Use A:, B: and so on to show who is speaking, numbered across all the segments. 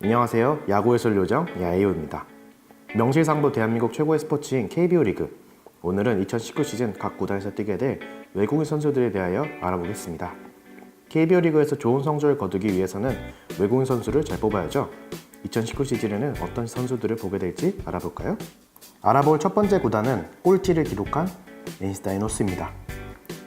A: 안녕하세요. 야구 해설 요정 야에요입니다. 명실상부 대한민국 최고의 스포츠인 KBO 리그. 오늘은 2019 시즌 각 구단에서 뛰게 될 외국인 선수들에 대하여 알아보겠습니다. KBO 리그에서 좋은 성적을 거두기 위해서는 외국인 선수를 잘 뽑아야죠. 2019 시즌에는 어떤 선수들을 보게 될지 알아볼까요? 알아볼 첫 번째 구단은 꼴찌를 기록한 NC 다이노스입니다.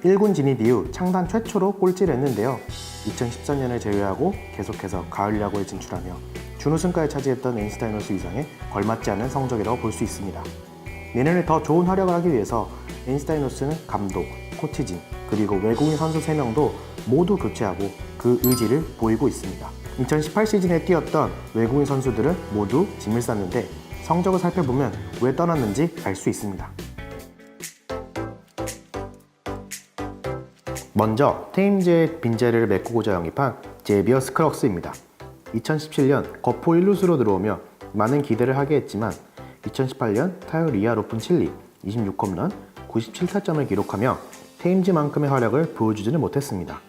A: 1군 진입 이후 창단 최초로 꼴찌를 했는데요. 2014년을 제외하고 계속해서 가을 야구에 진출하며 준우승까지 차지했던 NC 다이노스 위상에 걸맞지 않은 성적이라고 볼 수 있습니다. 내년에 더 좋은 활약을 하기 위해서 NC 다이노스는 감독, 코치진, 그리고 외국인 선수 3명도 모두 교체하고 그 의지를 보이고 있습니다. 2018 시즌에 뛰었던 외국인 선수들은 모두 짐을 쌌는데 성적을 살펴보면 왜 떠났는지 알 수 있습니다. 먼저 테임즈의 빈자리를 메꾸고자 영입한 제비어 스크럭스입니다. 2017년 거포 1루수로 들어오며 많은 기대를 하게 했지만 2018년 타율 2할 오픈 7리, 26홈런, 97타점을 기록하며 테임즈만큼의 활약을 보여주지는 못했습니다.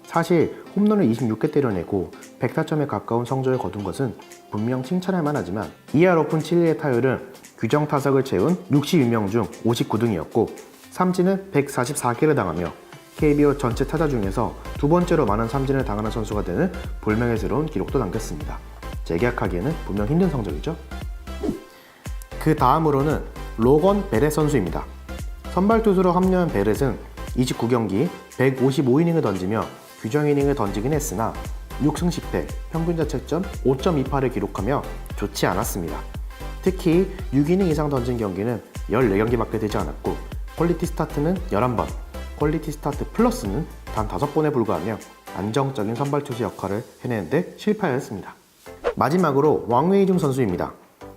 A: 사실 홈런을 26개 때려내고 100타점에 가까운 성적을 거둔 것은 분명 칭찬할 만하지만 2할 오픈 7리의 타율은 규정 타석을 채운 62명 중 59등이었고 삼진은 144개를 당하며 KBO 전체 타자 중에서 두 번째로 많은 삼진을 당하는 선수가 되는 볼명예스러운 기록도 남겼습니다. 재계약하기에는 분명 힘든 성적이죠. 그 다음으로는 로건 베렛 선수입니다. 선발 투수로 합류한 베렛은 29경기 155이닝을 던지며 규정 이닝을 던지긴 했으나 6승 10패, 평균 자책점 5.28을 기록하며 좋지 않았습니다. 특히 6이닝 이상 던진 경기는 14경기밖에 되지 않았고 퀄리티 스타트는 11번, 퀄리티 스타트 플러스는 단 5번에 불과하며 안정적인 선발 투수 역할을 해내는데 실패하였습니다. 마지막으로 왕웨이중 선수입니다.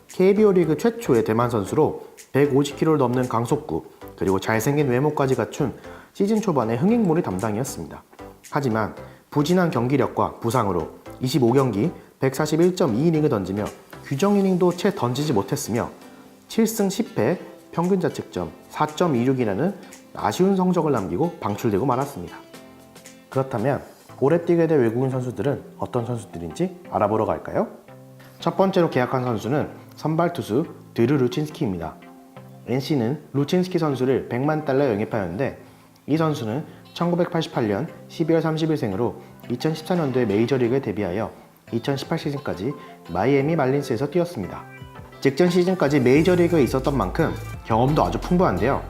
A: KBO 리그 최초의 대만 선수로 150kg를 넘는 강속구 그리고 잘생긴 외모까지 갖춘 시즌 초반의 흥행몰이 담당이었습니다. 하지만 부진한 경기력과 부상으로 25경기 141.2이닝을 던지며 규정 이닝도 채 던지지 못했으며 7승 10패 평균 자책점 4.26이라는 아쉬운 성적을 남기고 방출되고 말았습니다. 그렇다면 올해 뛰게 될 외국인 선수들은 어떤 선수들인지 알아보러 갈까요? 첫 번째로 계약한 선수는 선발 투수 드루 루친스키입니다. NC는 루친스키 선수를 100만 달러 영입하였는데 이 선수는 1988년 12월 30일생으로 2014년도에 메이저리그에 데뷔하여 2018 시즌까지 마이애미 말린스에서 뛰었습니다. 직전 시즌까지 메이저리그에 있었던 만큼 경험도 아주 풍부한데요.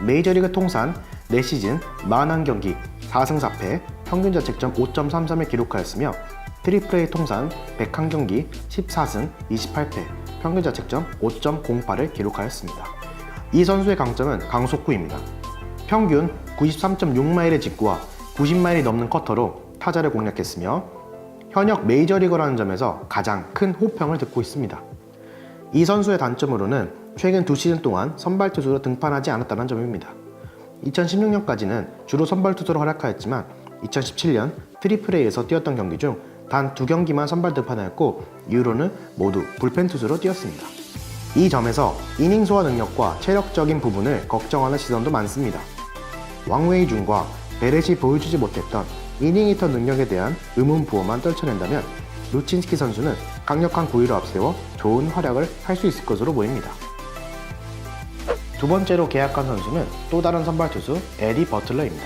A: 메이저리그 통산 4시즌 41경기 4승 4패 평균 자책점 5.33을 기록하였으며 트리플A 통산 101경기 14승 28패 평균 자책점 5.08을 기록하였습니다. 이 선수의 강점은 강속구입니다. 평균 93.6마일의 직구와 90마일이 넘는 커터로 타자를 공략했으며 현역 메이저리거라는 점에서 가장 큰 호평을 듣고 있습니다. 이 선수의 단점으로는 최근 2시즌 동안 선발 투수로 등판하지 않았다는 점입니다. 2016년까지는 주로 선발 투수로 활약하였지만 2017년 트리플A에서 뛰었던 경기 중 단 2경기만 선발 등판하였고 이후로는 모두 불펜 투수로 뛰었습니다. 이 점에서 이닝 소화 능력과 체력적인 부분을 걱정하는 시선도 많습니다. 왕웨이중과 베렛이 보여주지 못했던 이닝 히터 능력에 대한 의문 부호만 떨쳐낸다면 루친스키 선수는 강력한 구위를 앞세워 좋은 활약을 할 수 있을 것으로 보입니다. 두 번째로 계약한 선수는 또 다른 선발 투수 에디 버틀러입니다.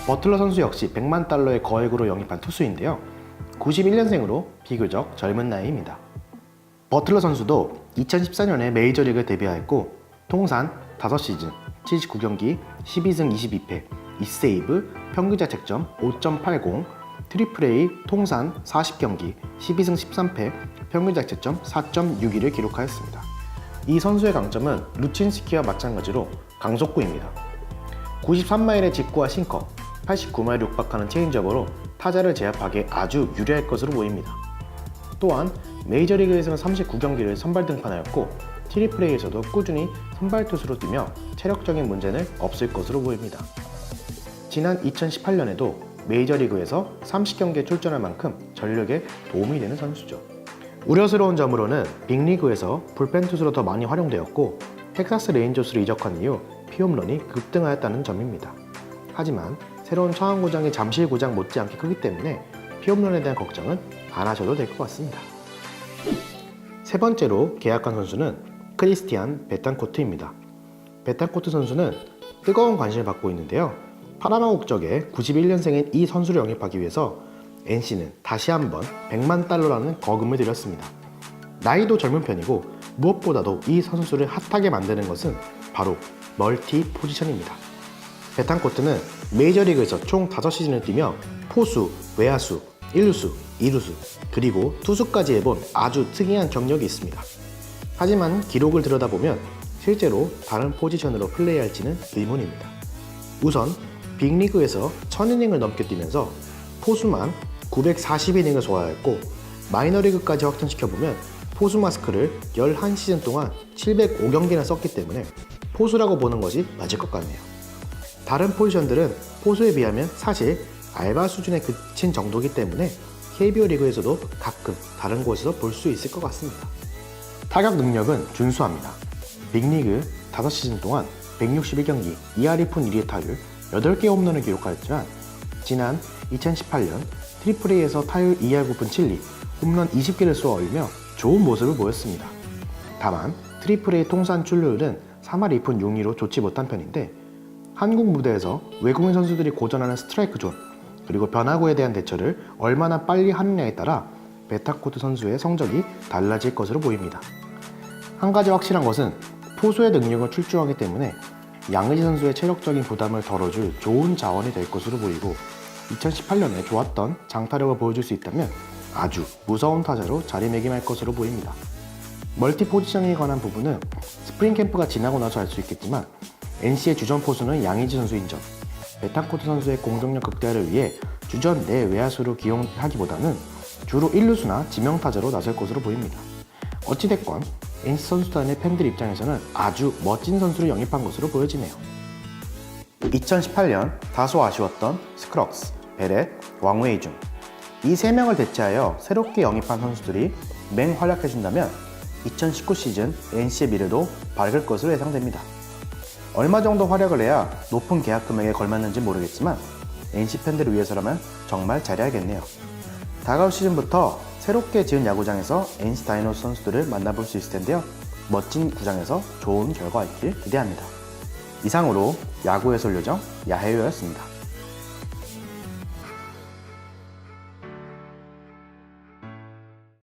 A: 버틀러 선수 역시 100만 달러의 거액으로 영입한 투수인데요. 91년생으로 비교적 젊은 나이입니다. 버틀러 선수도 2014년에 메이저리그에 데뷔하였고 통산 5시즌 79경기 12승 22패 2세이브 평균 자책점 5.80 트리플A 통산 40경기 12승 13패 평균 자책점 4.62를 기록하였습니다. 이 선수의 강점은 루친스키와 마찬가지로 강속구입니다. 93마일의 직구와 싱커, 89마일을 육박하는 체인지업으로 타자를 제압하기에 아주 유리할 것으로 보입니다. 또한 메이저리그에서는 39경기를 선발 등판하였고 트리플A에서도 꾸준히 선발 투수로 뛰며 체력적인 문제는 없을 것으로 보입니다. 지난 2018년에도 메이저리그에서 30경기에 출전할 만큼 전력에 도움이 되는 선수죠. 우려스러운 점으로는 빅리그에서 불펜 투수로 더 많이 활용되었고 텍사스 레인저스로 이적한 이후 피홈런이 급등하였다는 점입니다. 하지만 새로운 차원 구장이 잠실 구장 못지않게 크기 때문에 피홈런에 대한 걱정은 안 하셔도 될 것 같습니다. 세 번째로 계약한 선수는 크리스티안 베탄코트입니다. 베탄코트 선수는 뜨거운 관심을 받고 있는데요. 파나마 국적의 91년생인 이 선수를 영입하기 위해서 NC는 다시 한번 100만 달러라는 거금을 들였습니다. 나이도 젊은 편이고 무엇보다도 이 선수를 핫하게 만드는 것은 바로 멀티 포지션입니다. 베탄코트는 메이저리그에서 총 5시즌을 뛰며 포수, 외야수, 1루수, 2루수, 그리고 투수까지 해본 아주 특이한 경력이 있습니다. 하지만 기록을 들여다보면 실제로 다른 포지션으로 플레이할지는 의문입니다. 우선 빅리그에서 1000이닝을 넘게 뛰면서 포수만 940이닝을 소화했고 마이너리그까지 확장시켜보면 포수 마스크를 11시즌 동안 705경기나 썼기 때문에 포수라고 보는 것이 맞을 것 같네요. 다른 포지션들은 포수에 비하면 사실 알바 수준에 그친 정도이기 때문에 KBO 리그에서도 가끔 다른 곳에서 볼 수 있을 것 같습니다. 타격 능력은 준수합니다. 빅리그 5시즌 동안 161경기 2할 2푼 1리 타율 8개 홈런을 기록하였지만 지난 2018년 트리플A에서 타율 2할 9푼 7리, 홈런 20개를 쏘아 올리며 좋은 모습을 보였습니다. 다만 트리플A 통산 출루율은 3할 2푼 6리로 좋지 못한 편인데 한국 무대에서 외국인 선수들이 고전하는 스트라이크 존 그리고 변화구에 대한 대처를 얼마나 빨리 하느냐에 따라 베탄코트 선수의 성적이 달라질 것으로 보입니다. 한 가지 확실한 것은 포수의 능력을 출중하기 때문에 양의지 선수의 체력적인 부담을 덜어줄 좋은 자원이 될 것으로 보이고 2018년에 좋았던 장타력을 보여줄 수 있다면 아주 무서운 타자로 자리매김할 것으로 보입니다. 멀티 포지셔닝에 관한 부분은 스프링 캠프가 지나고 나서 알 수 있겠지만 NC의 주전 포수는 양의지 선수인 점, 베탄코트 선수의 공격력 극대화를 위해 주전 내 외야수로 기용하기보다는 주로 1루수나 지명타자로 나설 것으로 보입니다. 어찌됐건 NC 선수단의 팬들 입장에서는 아주 멋진 선수를 영입한 것으로 보여지네요. 2018년 다소 아쉬웠던 스크럭스, 베렛, 왕웨이중 이 3명을 대체하여 새롭게 영입한 선수들이 맹활약해준다면 2019 시즌 NC의 미래도 밝을 것으로 예상됩니다. 얼마 정도 활약을 해야 높은 계약 금액에 걸맞는지 모르겠지만 NC 팬들을 위해서라면 정말 잘해야겠네요. 다가올 시즌부터 새롭게 지은 야구장에서 NC 다이노스 선수들을 만나볼 수 있을 텐데요. 멋진 구장에서 좋은 결과 있길 기대합니다. 이상으로 야구 해설 요정 야해요였습니다.